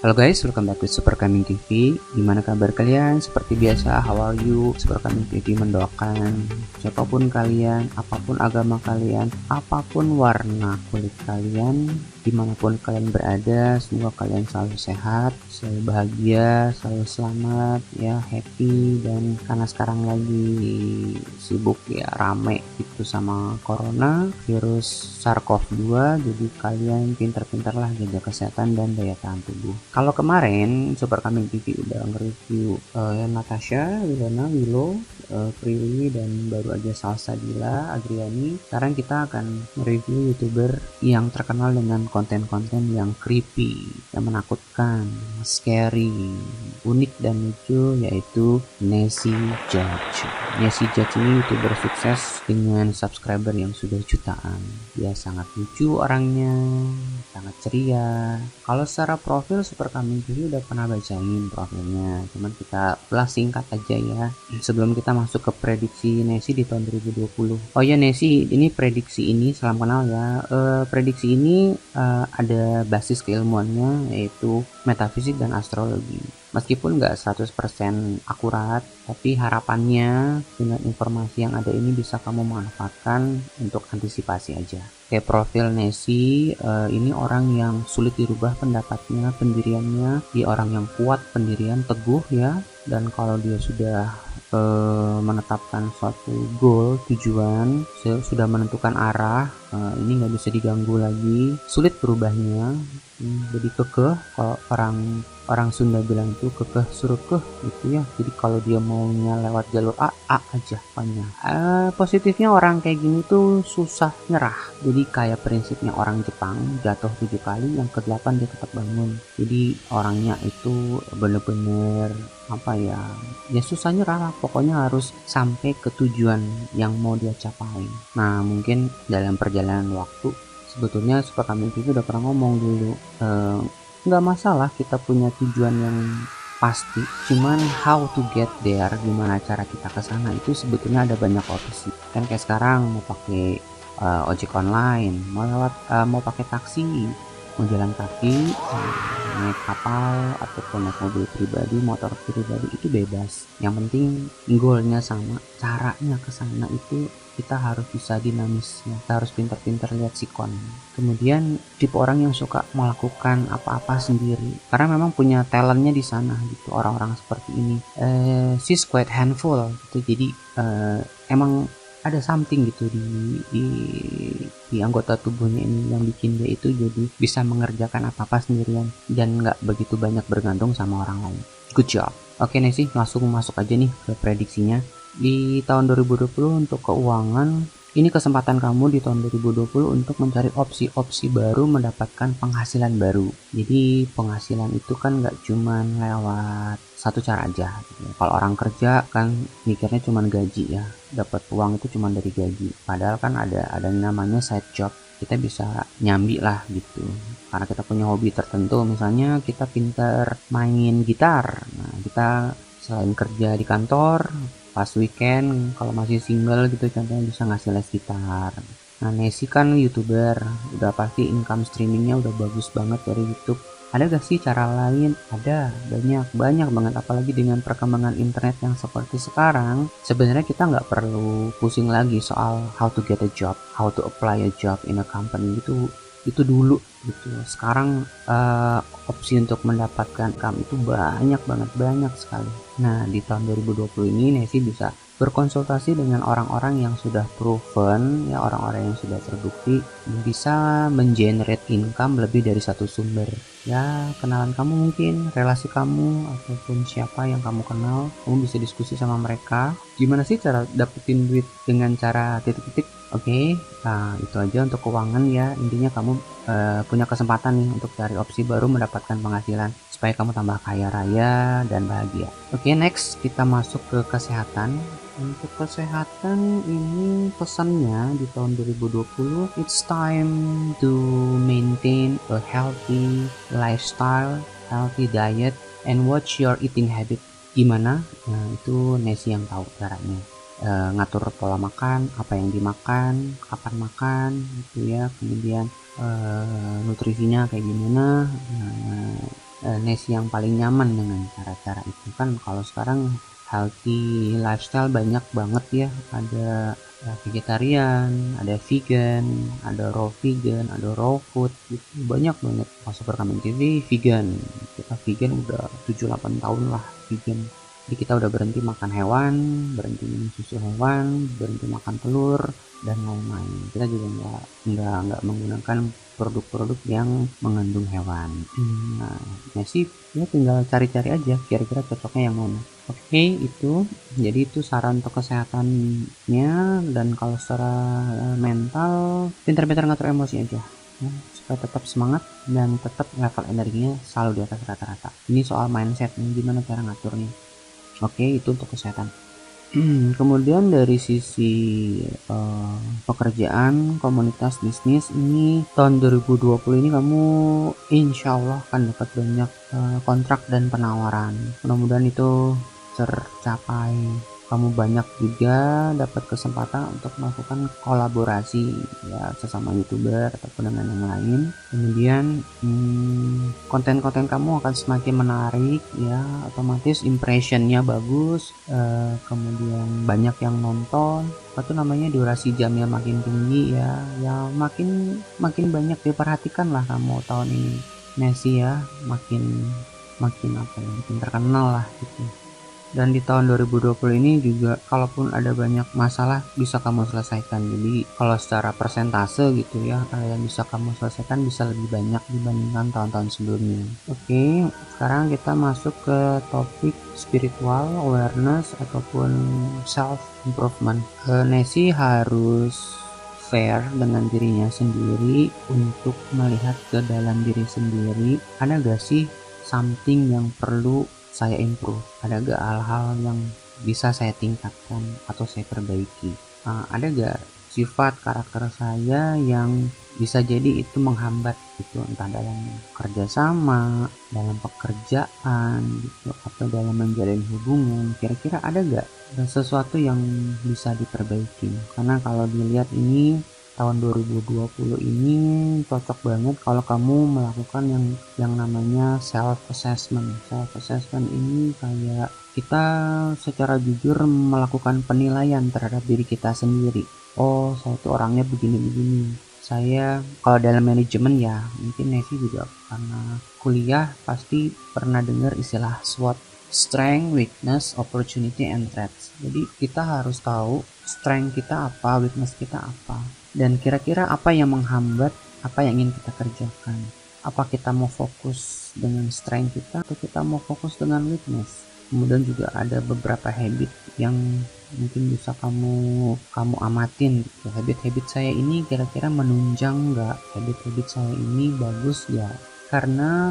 Halo guys, welcome back to Super Kambing TV. Gimana kabar kalian? Seperti biasa, how are you? Super Kambing TV mendoakan siapapun kalian, apapun agama kalian, apapun warna kulit kalian, dimanapun kalian berada, semoga kalian selalu sehat, selalu bahagia, selalu selamat, ya happy. Dan karena sekarang lagi sibuk ya, rame gitu sama corona, virus SARS-CoV-2, jadi kalian pintar-pintarlah jaga kesehatan dan daya tahan tubuh. Kalau kemarin Super Kambing TV udah nge-review Natasha, Wilona, Willow, Prilly, dan baru aja Salsabila, Adriani. Sekarang kita akan review YouTuber yang terkenal dengan konten-konten yang creepy, yang menakutkan, scary, unik dan lucu, yaitu Nessie Judge. Nessie Judge ini YouTuber sukses dengan subscriber yang sudah jutaan. Dia sangat lucu orangnya, sangat ceria. Kalau secara profil Super Kambing TV udah pernah bacain profilnya, cuman kita ulas singkat aja ya sebelum kita masuk ke prediksi Nessie di tahun 2020. Oh ya, Nessie ini prediksi ini, salam kenal ya. Prediksi ini ada basis keilmuannya, yaitu metafisik dan astrologi. Meskipun nggak 100% akurat, tapi harapannya dengan informasi yang ada ini bisa kamu manfaatkan untuk antisipasi aja. Kayak profil Nessie, ini orang yang sulit dirubah pendapatnya, pendiriannya. Dia orang yang kuat pendirian, teguh ya. Dan kalau dia sudah menetapkan suatu goal, tujuan, sudah menentukan arah, ini nggak bisa diganggu lagi, sulit berubahnya. Jadi kekeh, kalau orang Sunda bilang itu kekeh surukeh gitu ya. Jadi kalau dia maunya lewat jalur A aja pokoknya. Positifnya orang kayak gini tuh susah nyerah. Jadi kayak prinsipnya orang Jepang, jatuh 7 kali, yang ke-8 dia tetap bangun. Jadi orangnya itu bener-bener ya susah nyerah lah, pokoknya harus sampai ke tujuan yang mau dia capai. Nah, mungkin dalam perjalanan waktu, sebetulnya Super Kambing TV udah pernah ngomong dulu, nggak masalah kita punya tujuan yang pasti, cuman how to get there, gimana cara kita ke sana, itu sebetulnya ada banyak opsi. Kan kayak sekarang mau pakai ojek online, mau pakai taksi, mau jalan kaki, naik kapal, ataupun naik mobil pribadi, motor pribadi, itu bebas. Yang penting goalnya sama, caranya ke sana itu kita harus bisa dinamis, kita harus pintar-pintar lihat sikon. Kemudian tipe orang yang suka melakukan apa-apa sendiri, karena memang punya talentnya di sana gitu. Orang-orang seperti ini, she's quite handful gitu. Jadi emang ada something gitu di anggota tubuhnya ini yang bikin dia itu jadi bisa mengerjakan apa-apa sendirian dan nggak begitu banyak bergantung sama orang lain. Good job. Oke Nessie, langsung masuk aja nih ke prediksinya. Di tahun 2020 untuk keuangan, ini kesempatan kamu di tahun 2020 untuk mencari opsi-opsi baru, mendapatkan penghasilan baru. Jadi penghasilan itu kan nggak cuman lewat satu cara aja. Kalau orang kerja kan mikirnya cuman gaji ya, dapat uang itu cuman dari gaji. Padahal kan ada namanya side job. Kita bisa nyambi lah gitu. Karena kita punya hobi tertentu, misalnya kita pintar main gitar. Nah, kita selain kerja di kantor, pas weekend kalau masih single gitu contohnya bisa ngasih les gitar. Nah, Nessie kan YouTuber, udah pasti income streamingnya udah bagus banget dari YouTube. Ada gak sih cara lain? Ada, banyak banget, apalagi dengan perkembangan internet yang seperti sekarang. Sebenarnya kita nggak perlu pusing lagi soal how to get a job, how to apply a job in a company, itu dulu gitu. Sekarang opsi untuk mendapatkan income itu banyak sekali. Nah, di tahun 2020 ini Nessie bisa berkonsultasi dengan orang-orang yang sudah proven ya, orang-orang yang sudah terbukti bisa mengenerate income lebih dari satu sumber. Ya, kenalan kamu mungkin, relasi kamu, ataupun siapa yang kamu kenal, kamu bisa diskusi sama mereka. Gimana sih cara dapetin duit dengan cara titik-titik? Oke, nah itu aja untuk keuangan ya. Intinya kamu punya kesempatan nih untuk cari opsi baru mendapatkan penghasilan supaya kamu tambah kaya raya dan bahagia. Oke, next kita masuk ke kesehatan. Untuk kesehatan ini pesannya di tahun 2020, it's time to maintain a healthy lifestyle, healthy diet, and watch your eating habit. Gimana? Nah, itu Nessie yang tahu caranya. Ngatur pola makan, apa yang dimakan, kapan makan gitu ya, kemudian nutrisinya kayak gimana. Nesi yang paling nyaman dengan cara-cara itu. Kan kalau sekarang healthy lifestyle banyak banget ya, ada vegetarian, ada vegan, ada raw food gitu. Banyak banget. Pas Super Kambing TV vegan, kita vegan udah 7-8 tahun lah vegan. Jadi kita udah berhenti makan hewan, berhenti minum susu hewan, berhenti makan telur dan lain-lain. Kita juga nggak menggunakan produk-produk yang mengandung hewan. Nah, sih ya tinggal cari-cari aja kira-kira cocoknya yang mana. Oke, itu jadi itu saran untuk kesehatannya. Dan kalau secara mental, pintar-pintar ngatur emosi aja ya, supaya tetap semangat dan tetap level energinya selalu di atas rata-rata. Ini soal mindset, gimana cara ngaturnya. Oke, itu untuk kesehatan. Kemudian dari sisi pekerjaan, komunitas, bisnis, ini tahun 2020 ini kamu insya Allah akan dapat banyak kontrak dan penawaran. Mudah-mudahan itu tercapai. Kamu banyak juga dapat kesempatan untuk melakukan kolaborasi ya sesama YouTuber ataupun dengan yang lain. Kemudian konten-konten kamu akan semakin menarik ya, otomatis impressionnya bagus, kemudian banyak yang nonton, durasi jamnya makin tinggi ya makin banyak diperhatikan lah kamu tahun ini Nesi ya, makin makin terkenal lah gitu. Dan di tahun 2020 ini juga kalaupun ada banyak masalah bisa kamu selesaikan. Jadi kalau secara persentase gitu ya, yang bisa kamu selesaikan bisa lebih banyak dibandingkan tahun-tahun sebelumnya. Oke, sekarang kita masuk ke topik spiritual awareness ataupun self improvement. Nesi harus fair dengan dirinya sendiri untuk melihat ke dalam diri sendiri. Ada gak sih something yang perlu saya improve? Ada gak hal-hal yang bisa saya tingkatkan atau saya perbaiki? Ada gak sifat karakter saya yang bisa jadi itu menghambat gitu, entah dalam kerjasama, dalam pekerjaan gitu, atau dalam menjalin hubungan? Kira-kira ada gak sesuatu yang bisa diperbaiki? Karena kalau dilihat ini tahun 2020 ini cocok banget kalau kamu melakukan yang namanya self assessment. Self assessment ini kayak kita secara jujur melakukan penilaian terhadap diri kita sendiri. Oh, saya tuh orangnya begini-begini. Saya kalau dalam manajemen ya, mungkin Nesi juga karena kuliah pasti pernah dengar istilah SWOT, strength, weakness, opportunity, and threats. Jadi kita harus tahu strength kita apa, weakness kita apa, dan kira-kira apa yang menghambat apa yang ingin kita kerjakan. Apa kita mau fokus dengan strength kita atau kita mau fokus dengan weakness. Kemudian juga ada beberapa habit yang mungkin bisa kamu amatin gitu. Habit-habit saya ini kira-kira menunjang nggak? Habit-habit saya ini bagus ya? Karena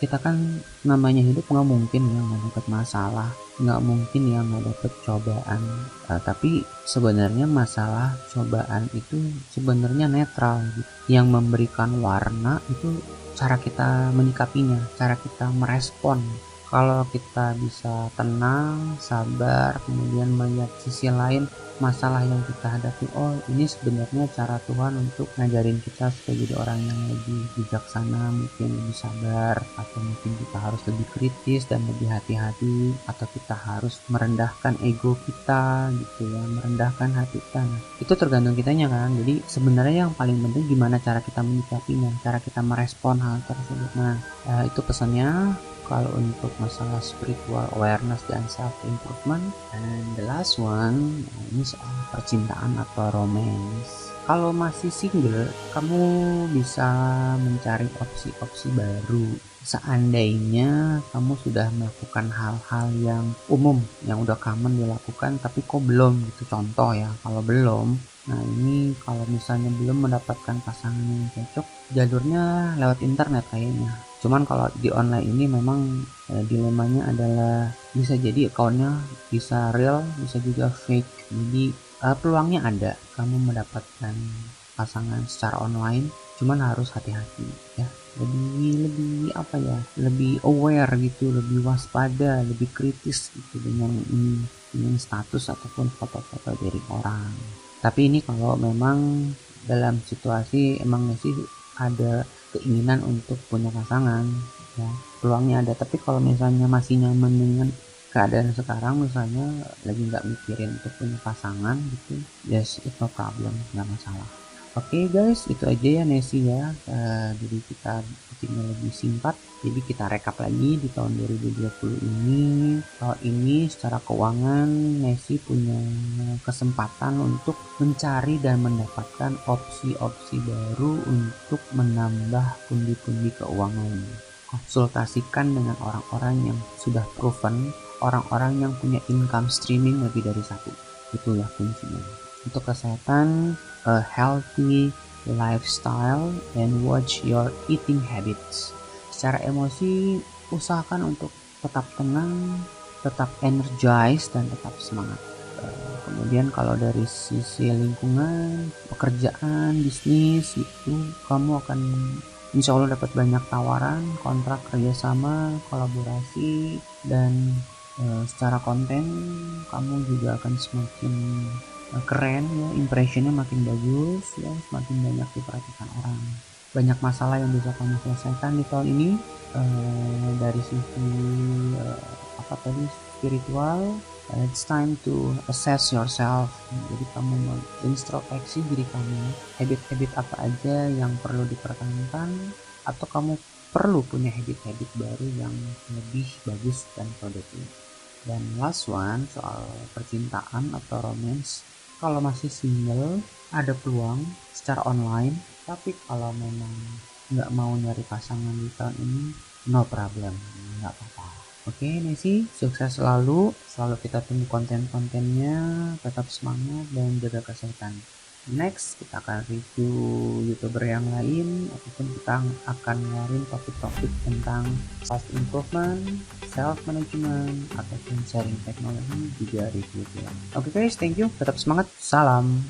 kita kan namanya hidup nggak mungkin ya nggak dapat masalah, nggak mungkin ya nggak dapat cobaan. Tapi sebenarnya masalah cobaan itu sebenarnya netral gitu. Yang memberikan warna itu cara kita menyikapinya, cara kita merespon. Kalau kita bisa tenang, sabar, kemudian melihat sisi lain masalah yang kita hadapi, oh ini sebenarnya cara Tuhan untuk ngajarin kita supaya jadi orang yang lebih bijaksana, mungkin lebih sabar, atau mungkin kita harus lebih kritis dan lebih hati-hati, atau kita harus merendahkan ego kita gitu ya, merendahkan hati kita. Nah, itu tergantung kitanya kan. Jadi sebenarnya yang paling penting gimana cara kita menyikapinya, cara kita merespon hal tersebut. Nah, itu pesannya kalau untuk masalah spiritual awareness dan self improvement. And the last one, ini soal percintaan atau romance. Kalau masih single, kamu bisa mencari opsi-opsi baru. Seandainya kamu sudah melakukan hal-hal yang umum, yang udah common dilakukan, tapi kok belum gitu. Contoh ya, kalau belum, nah ini kalau misalnya belum mendapatkan pasangan yang cocok, jalurnya lewat internet kayaknya. Cuman kalau di online ini memang dilemanya adalah bisa jadi akunnya bisa real, bisa juga fake. Jadi peluangnya ada kamu mendapatkan pasangan secara online, cuman harus hati-hati ya. Lebih lebih aware gitu, lebih waspada, lebih kritis gitu dengan status ataupun foto-foto dari orang. Tapi ini kalau memang dalam situasi emang sih ada keinginan untuk punya pasangan, ya, peluangnya ada. Tapi kalau misalnya masih nyaman dengan keadaan sekarang, misalnya lagi nggak mikirin untuk punya pasangan gitu, yes, it's no problem, nggak masalah. Oke guys, itu aja ya Nesi ya. Jadi kita bikinnya lebih singkat. Jadi kita rekap lagi di tahun 2020 ini. Tahun ini secara keuangan Nesi punya kesempatan untuk mencari dan mendapatkan opsi-opsi baru untuk menambah pundi-pundi keuangan. Konsultasikan dengan orang-orang yang sudah proven, orang-orang yang punya income streaming lebih dari satu. Itulah kuncinya. Untuk kesehatan, a healthy lifestyle and watch your eating habits. Secara emosi, usahakan untuk tetap tenang, tetap energized, dan tetap semangat. Kemudian kalau dari sisi lingkungan, pekerjaan, bisnis, itu kamu akan insya Allah dapat banyak tawaran, kontrak kerjasama, kolaborasi, dan secara konten kamu juga akan semakin keren ya, impressionnya makin bagus ya, semakin banyak diperhatikan orang. Banyak masalah yang bisa kamu selesaikan di tahun ini, dari sisi spiritual. It's time to assess yourself. Jadi kamu introspeksi diri kamu, habit-habit apa aja yang perlu dipertahankan, atau kamu perlu punya habit-habit baru yang lebih bagus dan produktif. Dan last one, soal percintaan atau romance. Kalau masih single, ada peluang secara online. Tapi kalau memang nggak mau nyari pasangan di tahun ini, no problem, nggak apa-apa. Oke Nesi, sukses selalu kita tunggu konten-kontennya, tetap semangat dan jaga kesehatan. Next, kita akan review YouTuber yang lain, ataupun kita akan ngeluarin topik-topik tentang self improvement, self management, ataupun sharing teknologi juga review. Oke guys, thank you, tetap semangat, salam.